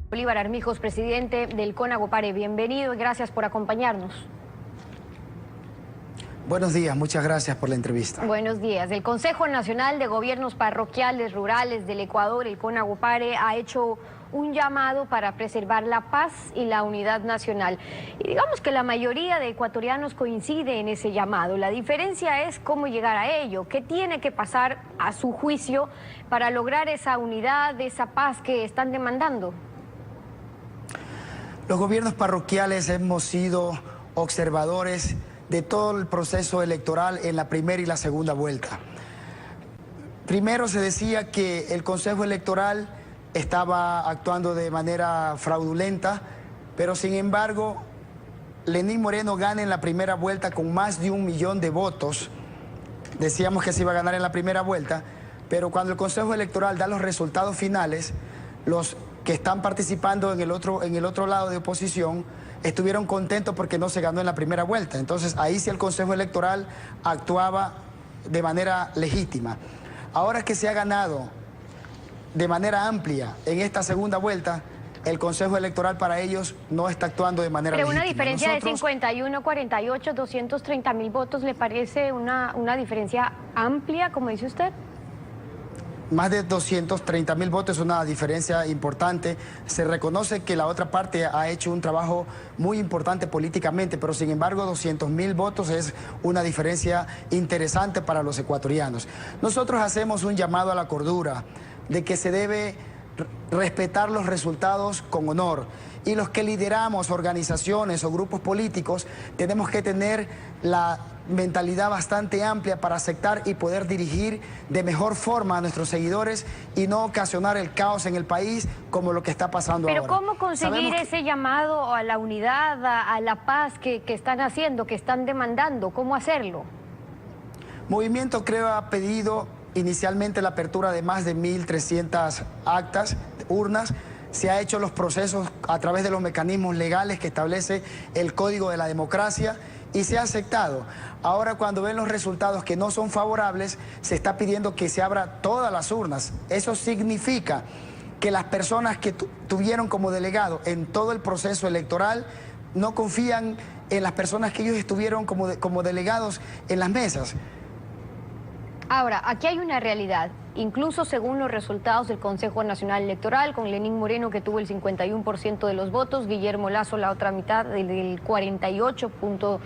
Bolívar Armijos, presidente del CONAGOPARE, bienvenido y gracias por acompañarnos. Buenos días, muchas gracias por la entrevista. Buenos días. El Consejo Nacional de Gobiernos Parroquiales Rurales del Ecuador, el CONAGOPARE, ha hecho un llamado para preservar la paz y la unidad nacional. Y digamos que la mayoría de ecuatorianos coincide en ese llamado. La diferencia es cómo llegar a ello, qué tiene que pasar a su juicio para lograr esa unidad, esa paz que están demandando. Los gobiernos parroquiales hemos sido observadores de todo el proceso electoral en la primera y la segunda vuelta. Primero se decía que el Consejo Electoral estaba actuando de manera fraudulenta, pero sin embargo, Lenín Moreno gana en la primera vuelta con más de 1 millón de votos. Decíamos que se iba a ganar en la primera vuelta, pero cuando el Consejo Electoral da los resultados finales, los que están participando en el otro lado de oposición estuvieron contentos porque no se ganó en la primera vuelta. Entonces ahí sí el Consejo Electoral actuaba de manera legítima. Ahora que se ha ganado de manera amplia en esta segunda vuelta, el Consejo Electoral para ellos no está actuando de manera legítima. Pero una diferencia de 51-48, 230.000 votos, ¿le parece una diferencia amplia, como dice usted? Más de 230.000 votos es una diferencia importante. Se reconoce que la otra parte ha hecho un trabajo muy importante políticamente, pero sin embargo 200.000 votos es una diferencia interesante para los ecuatorianos. Nosotros hacemos un llamado a la cordura de que se debe respetar los resultados con honor. Y los que lideramos organizaciones o grupos políticos tenemos que tener la mentalidad bastante amplia para aceptar y poder dirigir de mejor forma a nuestros seguidores y no ocasionar el caos en el país como lo que está pasando ahora. Pero ¿cómo conseguir ese llamado a la unidad, a la paz que están haciendo, que están demandando? ¿Cómo hacerlo? Movimiento Creo ha pedido inicialmente la apertura de más de 1.300 actas, urnas. Se ha hecho los procesos a través de los mecanismos legales que establece el Código de la Democracia y se ha aceptado. Ahora cuando ven los resultados que no son favorables, se está pidiendo que se abra todas las urnas. Eso significa que las personas que tuvieron como delegado en todo el proceso electoral no confían en las personas que ellos estuvieron como delegados en las mesas. Ahora, aquí hay una realidad, incluso según los resultados del Consejo Nacional Electoral, con Lenín Moreno que tuvo el 51% de los votos, Guillermo Lasso la otra mitad, del 48%,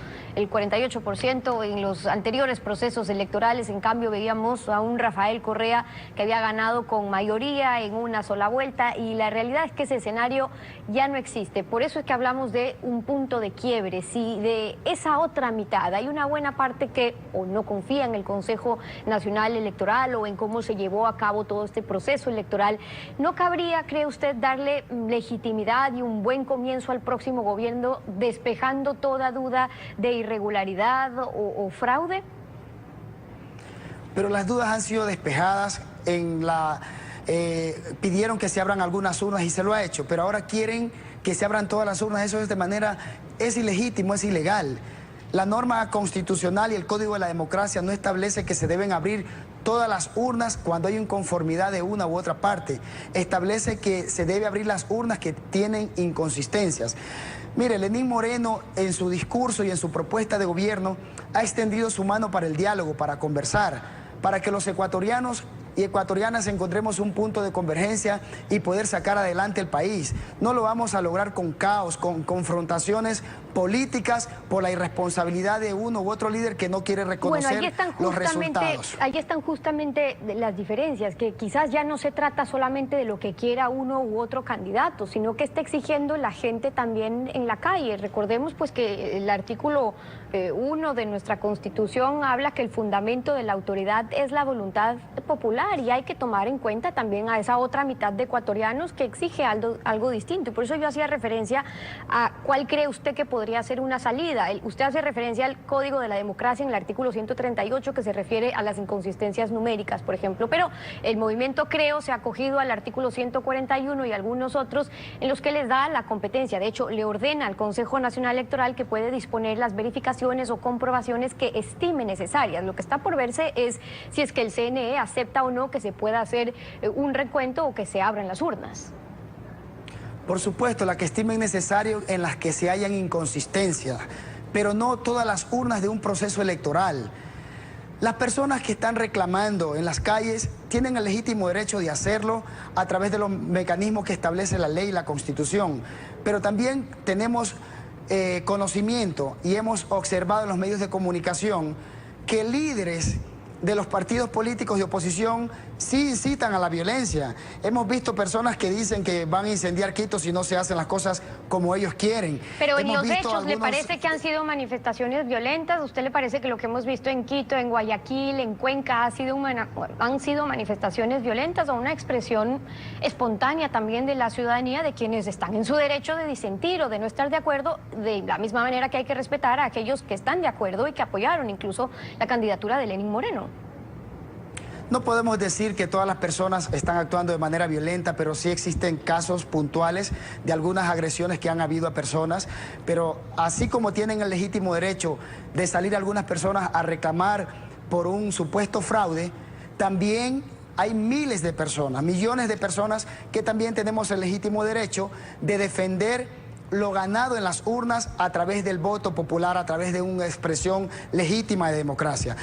en los anteriores procesos electorales. En cambio veíamos a un Rafael Correa que había ganado con mayoría en una sola vuelta, y la realidad es que ese escenario ya no existe. Por eso es que hablamos de un punto de quiebre. Si de esa otra mitad hay una buena parte que o no confía en el Consejo Nacional Electoral o en cómo se llevó a cabo todo este proceso electoral, ¿no cabría, cree usted, darle legitimidad y un buen comienzo al próximo gobierno, despejando toda duda de irregularidad o fraude? Pero las dudas han sido despejadas pidieron que se abran algunas urnas y se lo ha hecho, pero ahora quieren que se abran todas las urnas. Eso es ilegítimo, es ilegal. La norma constitucional y el Código de la Democracia no establece que se deben abrir todas las urnas cuando hay inconformidad de una u otra parte. Establece que se debe abrir las urnas que tienen inconsistencias. Mire, Lenín Moreno en su discurso y en su propuesta de gobierno ha extendido su mano para el diálogo, para conversar, para que los ecuatorianos y ecuatorianas encontremos un punto de convergencia y poder sacar adelante el país. No lo vamos a lograr con caos, con confrontaciones políticas por la irresponsabilidad de uno u otro líder que no quiere reconocer los resultados. Ahí están justamente las diferencias, que quizás ya no se trata solamente de lo que quiera uno u otro candidato, sino que está exigiendo la gente también en la calle. Recordemos pues que el artículo 1 de nuestra Constitución habla que el fundamento de la autoridad es la voluntad popular, y hay que tomar en cuenta también a esa otra mitad de ecuatorianos que exige algo distinto. Y por eso yo hacía referencia a cuál cree usted que podría ser una salida. Usted hace referencia al Código de la Democracia en el artículo 138, que se refiere a las inconsistencias numéricas, por ejemplo, pero el movimiento Creo se ha acogido al artículo 141 y algunos otros en los que les da la competencia. De hecho, le ordena al Consejo Nacional Electoral que puede disponer las verificaciones o comprobaciones que estime necesarias. Lo que está por verse es si es que el CNE acepta o no que se pueda hacer un recuento o que se abran las urnas. Por supuesto, la que estimen necesario en las que se hayan inconsistencias, pero no todas las urnas de un proceso electoral. Las personas que están reclamando en las calles tienen el legítimo derecho de hacerlo a través de los mecanismos que establece la ley y la Constitución, pero también tenemos conocimiento y hemos observado en los medios de comunicación que líderes de los partidos políticos de oposición sí incitan a la violencia. Hemos visto personas que dicen que van a incendiar Quito si no se hacen las cosas como ellos quieren. Pero en los hechos, algunos... ¿le parece que han sido manifestaciones violentas? ¿A usted le parece que lo que hemos visto en Quito, en Guayaquil, en Cuenca, han sido manifestaciones violentas o una expresión espontánea también de la ciudadanía, de quienes están en su derecho de disentir o de no estar de acuerdo, de la misma manera que hay que respetar a aquellos que están de acuerdo y que apoyaron incluso la candidatura de Lenín Moreno? No podemos decir que todas las personas están actuando de manera violenta, pero sí existen casos puntuales de algunas agresiones que han habido a personas, pero así como tienen el legítimo derecho de salir algunas personas a reclamar por un supuesto fraude, también hay miles de personas, millones de personas que también tenemos el legítimo derecho de defender lo ganado en las urnas a través del voto popular, a través de una expresión legítima de democracia.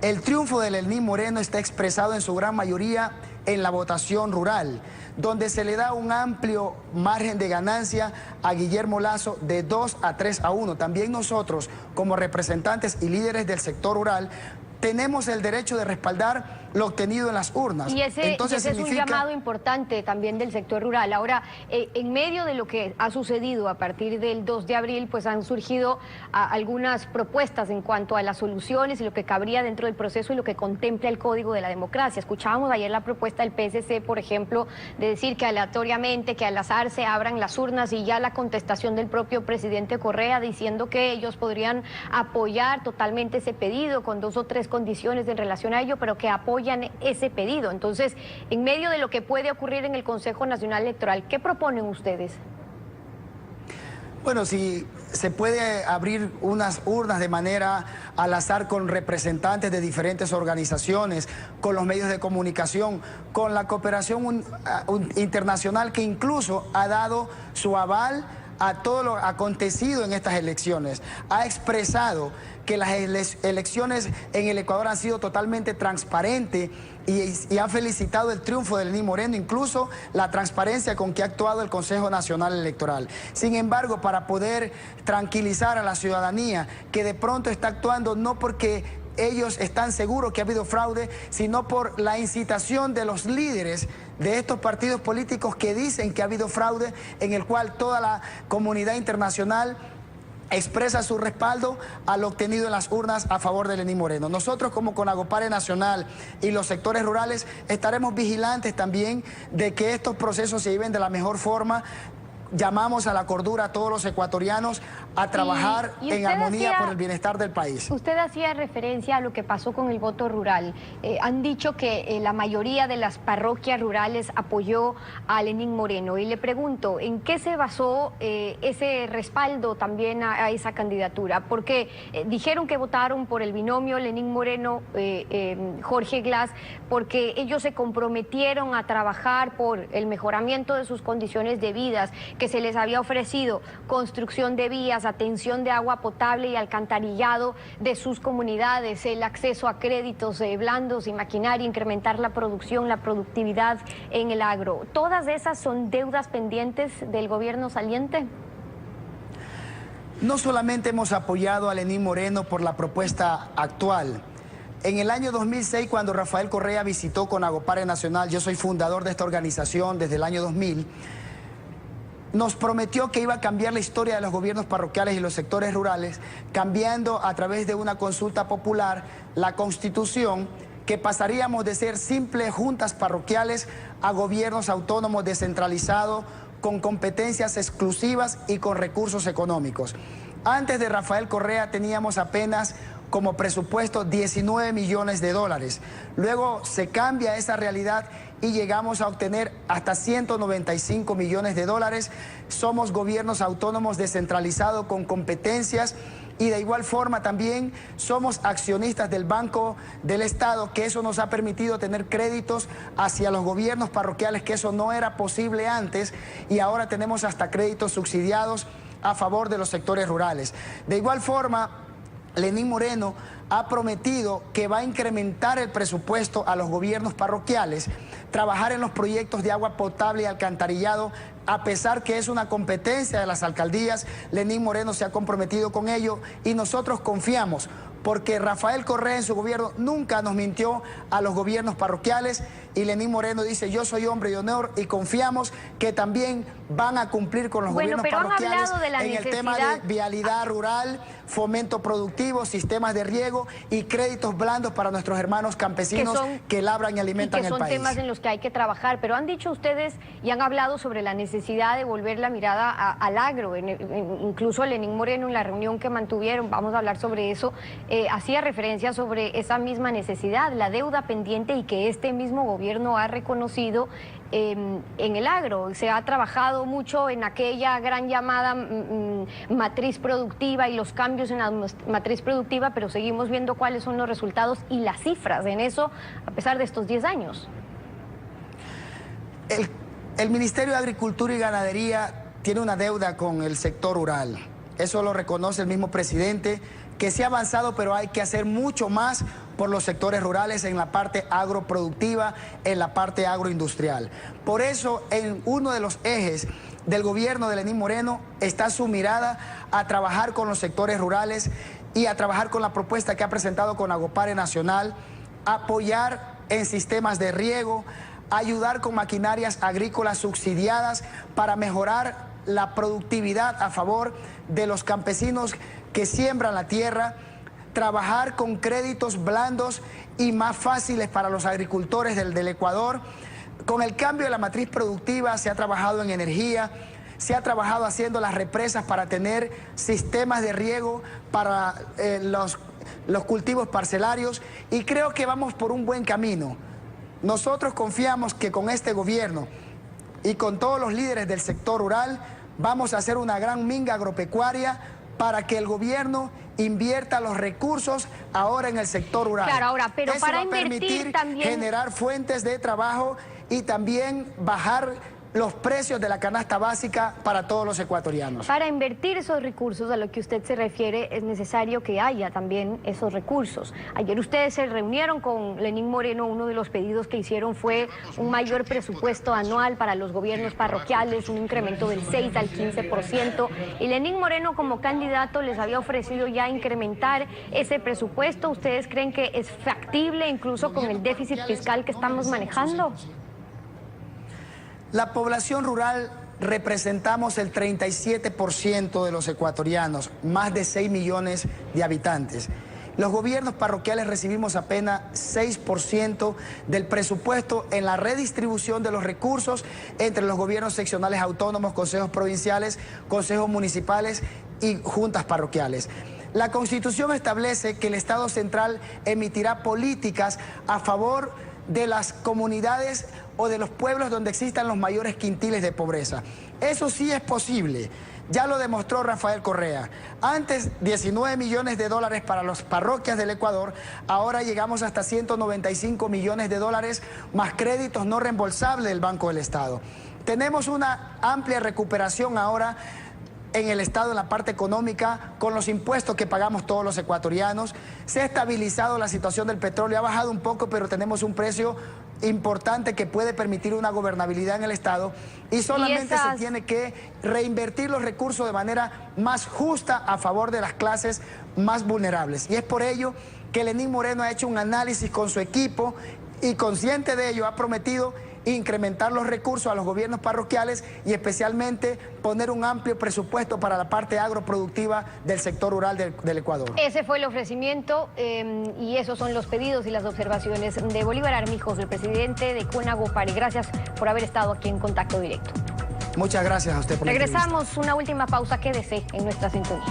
El triunfo de Lenín Moreno está expresado en su gran mayoría en la votación rural, donde se le da un amplio margen de ganancia a Guillermo Lasso de 2-3-1. También nosotros, como representantes y líderes del sector rural, tenemos el derecho de respaldar lo obtenido en las urnas. Y ese es un llamado importante también del sector rural. Ahora, en medio de lo que ha sucedido a partir del 2 de abril, pues han surgido algunas propuestas en cuanto a las soluciones y lo que cabría dentro del proceso y lo que contempla el Código de la Democracia. Escuchábamos ayer la propuesta del PSC, por ejemplo, de decir que aleatoriamente, que al azar se abran las urnas, y ya la contestación del propio presidente Correa diciendo que ellos podrían apoyar totalmente ese pedido con 2 o 3 condiciones en relación a ello, pero que apoyan ese pedido. Entonces, en medio de lo que puede ocurrir en el Consejo Nacional Electoral, ¿qué proponen ustedes? Bueno, si se puede abrir unas urnas de manera al azar con representantes de diferentes organizaciones, con los medios de comunicación, con la cooperación internacional que incluso ha dado su aval a todo lo acontecido en estas elecciones, ha expresado que las elecciones en el Ecuador han sido totalmente transparentes y ha felicitado el triunfo de Lenín Moreno, incluso la transparencia con que ha actuado el Consejo Nacional Electoral. Sin embargo, para poder tranquilizar a la ciudadanía que de pronto está actuando no porque ellos están seguros que ha habido fraude, sino por la incitación de los líderes de estos partidos políticos que dicen que ha habido fraude, en el cual toda la comunidad internacional expresa su respaldo a lo obtenido en las urnas a favor de Lenín Moreno. Nosotros, como Conagopare Nacional y los sectores rurales, estaremos vigilantes también de que estos procesos se lleven de la mejor forma. Llamamos a la cordura a todos los ecuatorianos a trabajar en armonía por el bienestar del país. Usted hacía referencia a lo que pasó con el voto rural. Han dicho que la mayoría de las parroquias rurales apoyó a Lenín Moreno. Y le pregunto, ¿en qué se basó ese respaldo también a esa candidatura? Porque dijeron que votaron por el binomio Lenín Moreno-Jorge Glass, porque ellos se comprometieron a trabajar por el mejoramiento de sus condiciones de vida, que se les había ofrecido construcción de vías, atención de agua potable y alcantarillado de sus comunidades, el acceso a créditos blandos y maquinaria, incrementar la producción, la productividad en el agro. ¿Todas esas son deudas pendientes del gobierno saliente? No solamente hemos apoyado a Lenín Moreno por la propuesta actual. En el año 2006, cuando Rafael Correa visitó Conagopare Nacional, yo soy fundador de esta organización desde el año 2000, nos prometió que iba a cambiar la historia de los gobiernos parroquiales y los sectores rurales, cambiando a través de una consulta popular la Constitución, que pasaríamos de ser simples juntas parroquiales a gobiernos autónomos descentralizados, con competencias exclusivas y con recursos económicos. Antes de Rafael Correa teníamos apenas como presupuesto 19 millones de dólares. Luego se cambia esa realidad y llegamos a obtener hasta 195 millones de dólares. Somos gobiernos autónomos descentralizados con competencias y de igual forma también somos accionistas del Banco del Estado, que eso nos ha permitido tener créditos hacia los gobiernos parroquiales, que eso no era posible antes, y ahora tenemos hasta créditos subsidiados a favor de los sectores rurales. De igual forma, Lenín Moreno ha prometido que va a incrementar el presupuesto a los gobiernos parroquiales, trabajar en los proyectos de agua potable y alcantarillado, a pesar que es una competencia de las alcaldías. Lenín Moreno se ha comprometido con ello y nosotros confiamos, porque Rafael Correa en su gobierno nunca nos mintió a los gobiernos parroquiales, y Lenín Moreno dice: yo soy hombre de honor, y confiamos que también van a cumplir con los gobiernos parroquiales en el tema de vialidad rural, fomento productivo, sistemas de riego y créditos blandos para nuestros hermanos campesinos que labran y alimentan el país. Son temas en los que hay que trabajar, pero han dicho ustedes y han hablado sobre la necesidad de volver la mirada al agro. Incluso Lenín Moreno, en la reunión que mantuvieron, vamos a hablar sobre eso, hacía referencia sobre esa misma necesidad, la deuda pendiente, y que este mismo gobierno ha reconocido en el agro. Se ha trabajado mucho en aquella gran llamada matriz productiva y los cambios en la matriz productiva, pero seguimos viendo cuáles son los resultados y las cifras en eso a pesar de estos 10 años. El Ministerio de Agricultura y Ganadería tiene una deuda con el sector rural. Eso lo reconoce el mismo presidente, que se ha avanzado, pero hay que hacer mucho más por los sectores rurales en la parte agroproductiva, en la parte agroindustrial. Por eso, en uno de los ejes del gobierno de Lenín Moreno está su mirada a trabajar con los sectores rurales y a trabajar con la propuesta que ha presentado con Agopare Nacional, apoyar en sistemas de riego, ayudar con maquinarias agrícolas subsidiadas para mejorar la productividad a favor de los campesinos que siembran la tierra, trabajar con créditos blandos y más fáciles para los agricultores del Ecuador. Con el cambio de la matriz productiva se ha trabajado en energía, se ha trabajado haciendo las represas para tener sistemas de riego para los cultivos parcelarios, y creo que vamos por un buen camino. Nosotros confiamos que con este gobierno y con todos los líderes del sector rural vamos a hacer una gran minga agropecuaria para que el gobierno invierta los recursos ahora en el sector rural. Claro, ahora, pero eso para va a invertir permitir también generar fuentes de trabajo y también bajar los precios de la canasta básica para todos los ecuatorianos. Para invertir esos recursos a lo que usted se refiere, es necesario que haya también esos recursos. Ayer ustedes se reunieron con Lenín Moreno, uno de los pedidos que hicieron fue un mayor presupuesto anual para los gobiernos parroquiales, un incremento del 6 al 15%, y Lenín Moreno como candidato les había ofrecido ya incrementar ese presupuesto. ¿Ustedes creen que es factible incluso con el déficit fiscal que estamos manejando? La población rural representamos el 37% de los ecuatorianos, más de 6 millones de habitantes. Los gobiernos parroquiales recibimos apenas 6% del presupuesto en la redistribución de los recursos entre los gobiernos seccionales autónomos, consejos provinciales, consejos municipales y juntas parroquiales. La Constitución establece que el Estado central emitirá políticas a favor de las comunidades o de los pueblos donde existan los mayores quintiles de pobreza. Eso sí es posible, ya lo demostró Rafael Correa. Antes, 19 millones de dólares para las parroquias del Ecuador, ahora llegamos hasta 195 millones de dólares, más créditos no reembolsables del Banco del Estado. Tenemos una amplia recuperación ahora en el Estado, en la parte económica, con los impuestos que pagamos todos los ecuatorianos. Se ha estabilizado la situación del petróleo, ha bajado un poco, pero tenemos un precio importante que puede permitir una gobernabilidad en el Estado, y solamente se tiene que reinvertir los recursos de manera más justa a favor de las clases más vulnerables. Y es por ello que Lenín Moreno ha hecho un análisis con su equipo y, consciente de ello, ha prometido incrementar los recursos a los gobiernos parroquiales y especialmente poner un amplio presupuesto para la parte agroproductiva del sector rural del Ecuador. Ese fue el ofrecimiento y esos son los pedidos y las observaciones de Bolívar Armijos, el presidente de CONAGOPARE. Gracias por haber estado aquí en Contacto Directo. Muchas gracias a usted por la entrevista. Regresamos, una última pausa, quédese en nuestra sintonía.